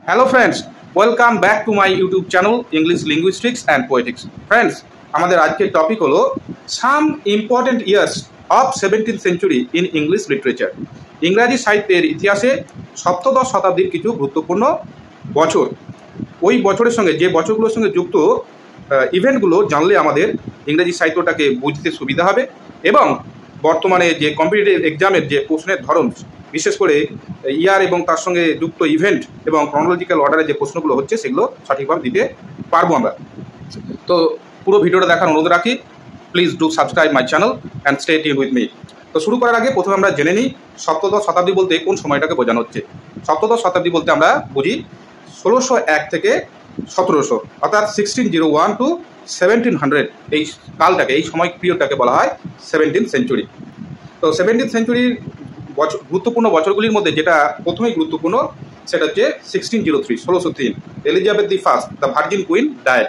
Hello friends, welcome back to my YouTube channel English Linguistics and Poetics. Friends, আমাদের আজকের topic হলো some important years of 17th century in English literature. ইংরেজি সাহিত্যের ইতিহাসে সপ্তদশ শতাব্দীর কিছু গুরুত্বপূর্ণ বছর। ওই বছরের সঙ্গে যে বছরগুলোর সঙ্গে যুক্ত ইভেন্টগুলো জানলে আমাদের ইংরেজি সাহিত্যটাকে বুঝতে সুবিধা হবে এবং বর্তমানে যে কম্পিটিটিভ এক্সামের যে প্রশ্নের ধরন, বিশেষ করে ইয়ার এবং তার সঙ্গে যুক্ত ইভেন্ট এবং ক্রনোলজিক্যাল অর্ডারে যে প্রশ্নগুলো হচ্ছে সেগুলো সঠিকভাবে দিতে পারবো আমরা। তো পুরো ভিডিওটা দেখার অনুরোধ রাখি। Please do subscribe my channel and stay tuned with me. তো শুরু করার আগে প্রথমে আমরা জেনে নিই সপ্তদশ শতাব্দী বলতে কোন সময়টাকে বোঝানো হচ্ছে। সপ্তদশ শতাব্দী বলতে আমরা বুঝি 1601 থেকে 1700, অর্থাৎ 1601 to 1700 এই কালটাকে, এই সময় পিরিয়ডটাকে বলা হয় 17th সেঞ্চুরি। তো 17th সেঞ্চুরির গুরুত্বপূর্ণ বছরগুলির মধ্যে যেটা প্রথমেই গুরুত্বপূর্ণ সেটা হচ্ছে 1603, 1603 Elizabeth the first, the virgin queen died.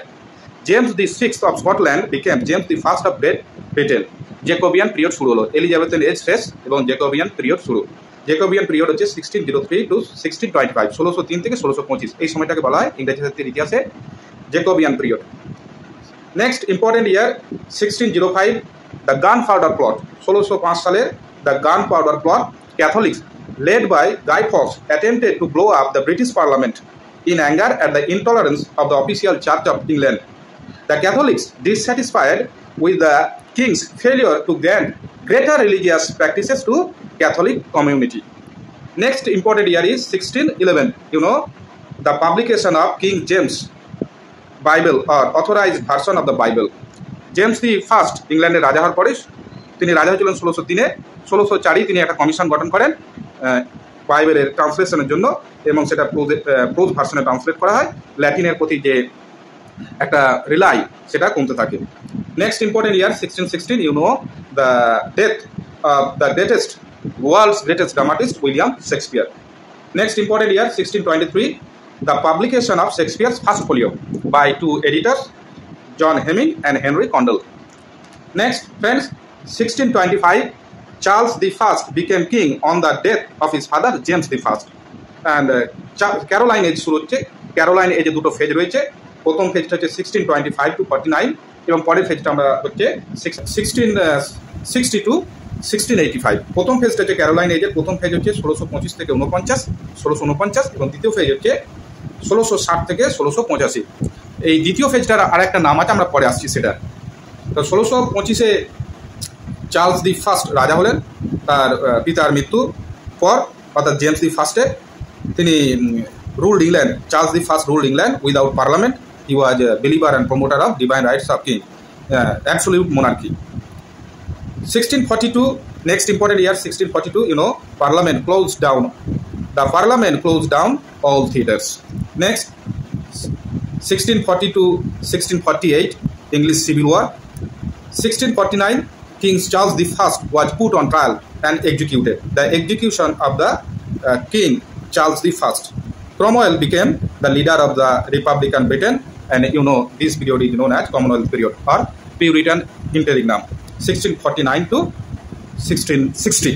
James the sixth of Scotland became James the first of great Britain. Jacobean period শুরু হলো, এলিজাবেথের এজ শেষ এবং জেকোবিয়ান পিরিয়ড শুরু। জেকোবিয়ান পিরিয়ড হচ্ছে 1603 to 1625, 1603 থেকে 1625 এই সময়টাকে বলা হয় ইংরেজি সাহিত্যের ইতিহাসে Jacobean period. Next important year 1605, the gun powder plot. 1605 সালের the gun powder plot. Catholics led by Guy Fawkes attempted to blow up the British Parliament in anger at the intolerance of the official Church of England. The Catholics, dissatisfied with the king's failure to grant greater religious practices to Catholic community. Next important year is 1611. The publication of King James Bible or authorized version of the Bible. James the first ইংল্যান্ডের রাজা হওয়ার পরে তিনি রাজা হয়েছিলেন 1603-এ। 1604 তিনি একটা commission গঠন করেন বাইবেলের ট্রান্সলেশনের জন্য এবং সেটা প্রোজ ভার্সনে ট্রান্সলেট করা হয়। ল্যাটিনের প্রতি যে একটা রিলাই সেটা কমতে থাকে। Next important year 1616, the death of the greatest world's greatest dramatist William Shakespeare. Next important year 1623, the publication of Shakespeare's first folio by two editors, John Heming and Henry Condell. Next, friends, 1625, Charles the First became king on the death of his father James the First. And Caroline age শুরু হচ্ছে। Caroline এজে দুটো phase রয়েছে। প্রথম ফেজটা হচ্ছে 1625 to 49 এবং পরের ফেজটা আমরা হচ্ছে 1660 to 1685। প্রথম ফেজটা হচ্ছে ক্যারোলাইন এজের প্রথম ফেজ হচ্ছে 1625 থেকে 1649 এবং দ্বিতীয় ফেজ হচ্ছে 1660 থেকে 1685। এই দ্বিতীয় ফেজটার আর একটা নাম আছে, আমরা পরে আসছি সেটা। তো 1625-এ চার্লস দি ফার্স্ট রাজা হলেন। তার পিতার মৃত্যু পর, অর্থাৎ জেমস দি ফার্স্টে তিনি ruled England. Charles the first ruled England without parliament. He was A believer and promoter of divine rights of king, absolute monarchy. 1642, next important year 1642, parliament closed down. The parliament closed down all theatres. Next, 1642 1648, English Civil War. 1649, King Charles the First was put on trial and executed. The execution of the King Charles the First. Cromwell became the leader of the Republican Britain, and this period is known as Commonwealth period or Puritan interregnum. 1649 to 1660,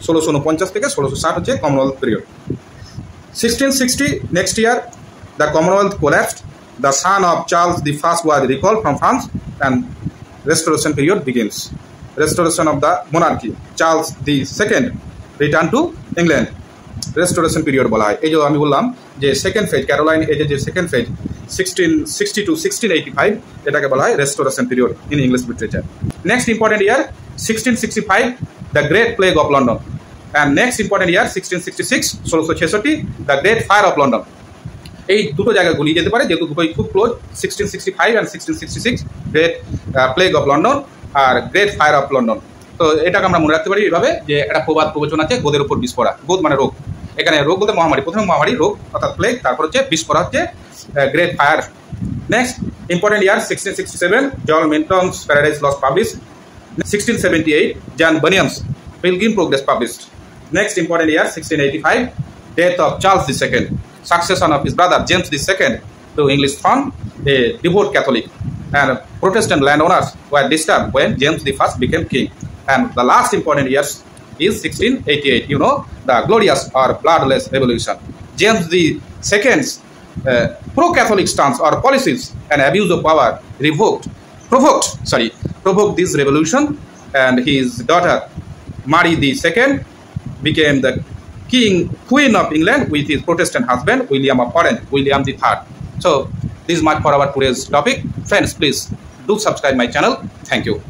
1649 থেকে 1660 হচ্ছে Commonwealth period. 1660, next year, the Commonwealth collapsed. The son of Charles the First was recalled from France and restoration period begins. Restoration of the monarchy. Charles the Second returned to England. Restoration period বলা হয়। এই যে আমি বললাম যে second phase, Caroline এজে যে second phase 1660 to 1685, এটাকে বলা হয় restoration period in English literature. Next important year 1665, the great plague of London. And next important year 1666, 1666, the great fire of London. এই দুটো জায়গায় গুলিয়ে যেতে পারে যেহেতু দুটোই খুব close. 1665 and 1666, great plague of London আর গ্রেট ফায়ার অফ লন্ডন। তো এটাকে আমরা মনে রাখতে পারি এইভাবে যে একটা প্রবচন আছে, গোদের উপর বিষ পড়া। গোদ মানে রোগ, এখানে রোগ বলতে মহামারী। প্রথমে মহামারী, রোগ অর্থাৎ প্লেগ, তারপর হচ্ছে বিষ পড়া হচ্ছে great fire. Next important year 1667, John Milton's Paradise Lost published. 1678, John Bunyan's Pilgrim progress published. Next important year 1685, death of Charles II, succession of his brother James II to English throne, a devout Catholic, and Protestant landowners were disturbed when James I became king. And the last important years is 1688, the glorious or bloodless revolution. James Second, pro-Catholic stance or policies and abuse of power provoked this revolution, and his daughter Mary II became the Queen of England with his Protestant husband William of Orange, William III. So this is much for our today's topic. Friends, please do subscribe my channel. Thank you.